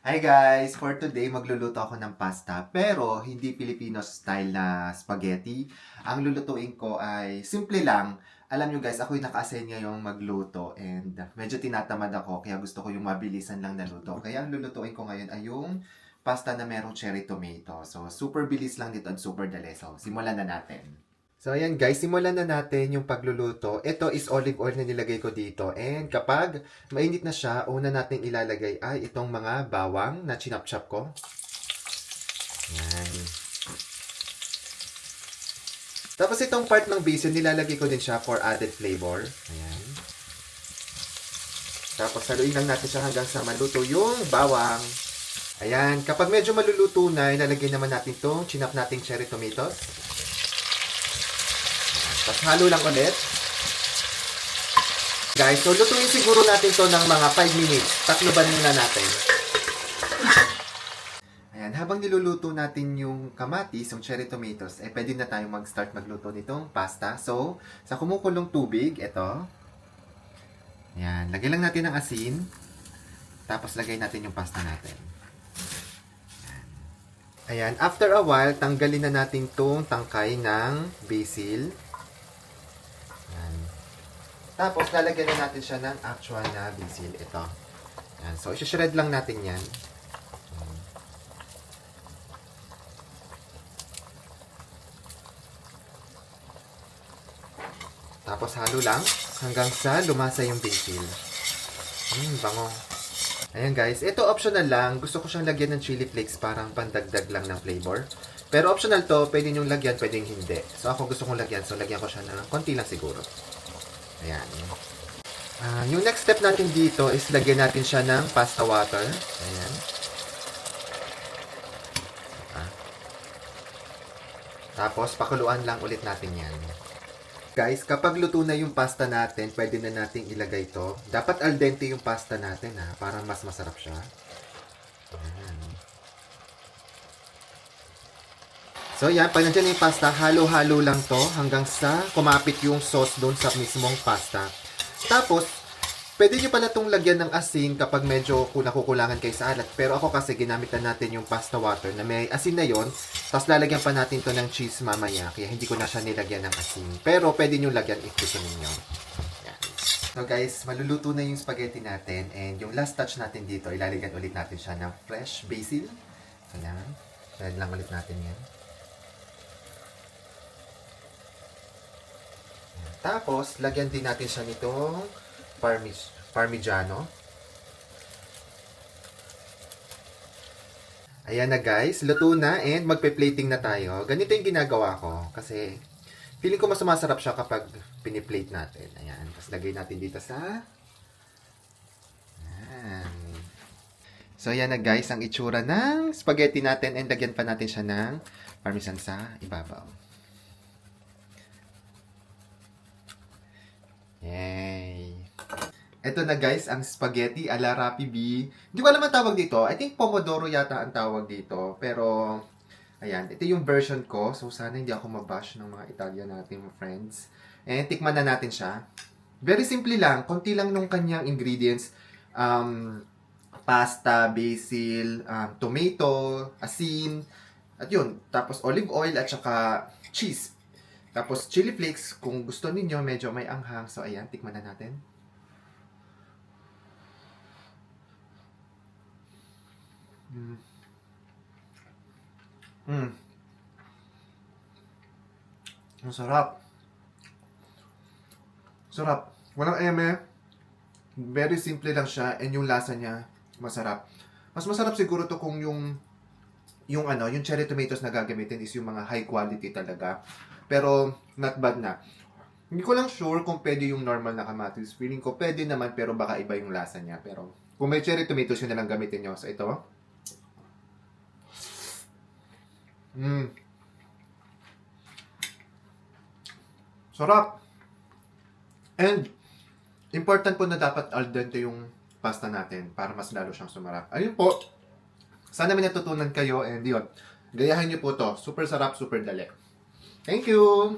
Hi guys! For today, magluluto ako ng pasta pero hindi Filipino style na spaghetti. Ang lulutuin ko ay simple lang. Alam nyo guys, ako yung naka-assign ngayong magluto and medyo tinatamad ako kaya gusto ko yung mabilisan lang na luto. Kaya ang lulutuin ko ngayon ay yung pasta na merong cherry tomato. So, super bilis lang dito at super dali. So, simulan na natin. So, ayan guys, simulan na natin yung pagluluto. Ito is olive oil na nilagay ko dito. And kapag mainit na siya, una nating ilalagay ay itong mga bawang na chinap-chop ko. Ayan. Tapos itong part ng basil, nilalagay ko din siya for added flavor. Ayan. Tapos haluin lang natin siya hanggang sa maluto yung bawang. Ayan. Kapag medyo maluluto na, ilalagay naman natin itong chinap nating cherry tomatoes. Tapos halo lang ulit. Guys, so lutuin siguro natin to ng mga 5 minutes. Takloban muna natin. Ayan, habang niluluto natin yung kamatis, yung cherry tomatoes, pwede na tayong mag-start magluto nitong pasta. So, sa kumukulong tubig, ito. Ayan, lagay lang natin ng asin. Tapos lagay natin yung pasta natin. Ayan, after a while, tanggalin na natin tong tangkay ng basil. Tapos, lalagyan na natin siya ng actual na basil. Ito. Yan. So, isi-shred lang natin yan. Tapos, halo lang hanggang sa lumasa yung basil. Bango. Ayan guys. Ito optional lang. Gusto ko siyang lagyan ng chili flakes parang pandagdag lang ng flavor. Pero optional to. Pwede nyo lagyan, pwede hindi. So, ako gusto kong lagyan. So, lagyan ko siya ng konti lang siguro. Ayan. Yung next step natin dito is lagyan natin siya ng pasta water. Ayan. Tapos, pakuluan lang ulit natin yan. Guys, kapag luto na yung pasta natin, pwede na nating ilagay to. Dapat al dente yung pasta natin para mas masarap siya. Ayan. So, yan. Pag nandiyan yung pasta, halo-halo lang to hanggang sa kumapit yung sauce doon sa mismong pasta. Tapos, pwede nyo pala itong lagyan ng asin kapag medyo nakukulangan kayo sa alat. Pero ako kasi ginamit na natin yung pasta water na may asin na yon. Tapos lalagyan pa natin to ng cheese mamaya. Kaya hindi ko na siya nilagyan ng asin. Pero pwede nyo lagyan if gusto ninyo. Yan. So guys, maluluto na yung spaghetti natin. And yung last touch natin dito, ilalagyan ulit natin siya ng fresh basil. Ayan. Shred lang ulit natin yan. Tapos, lagyan din natin siya nitong parmigiano. Ayan na guys, luto na and magpe-plating na tayo. Ganito yung ginagawa ko kasi feeling ko mas masarap siya kapag piniplate natin. Ayan, tapos lagay natin dito sa... Ayan. So, ayan na guys, ang itsura ng spaghetti natin and lagyan pa natin siya ng parmesan sa ibabaw. Yay! Ito na guys, ang spaghetti ala Rappi B. Hindi ko alam ang tawag dito. I think pomodoro yata ang tawag dito. Pero, ayan. Ito yung version ko. So, sana hindi ako mabash ng mga Italian nating friends. And, tikman na natin siya. Very simple lang. Konti lang nung kanyang ingredients. Pasta, basil, tomato, asin. At yun. Tapos, olive oil at saka cheese. Tapos, chili flakes, kung gusto ninyo, medyo may anghang. So, ayan, tikman na natin. Ang sarap. Sarap. Walang eme. Very simple lang siya. And yung lasa niya, masarap. Mas masarap siguro to kung yung cherry tomatoes na gagamitin is yung mga high quality talaga. Pero, not bad na. Hindi ko lang sure kung pwede yung normal na kamatis. Feeling ko pwede naman, pero baka iba yung lasa niya. Pero, kung may cherry tomatoes, yun na lang gamitin nyo. So, ito. Sarap! And, important po na dapat al dente yung pasta natin para mas lalo siyang sumarap. Ayun po. Sana may natutunan kayo and yun. Gayahin niyo po to. Super sarap, super dali. Thank you!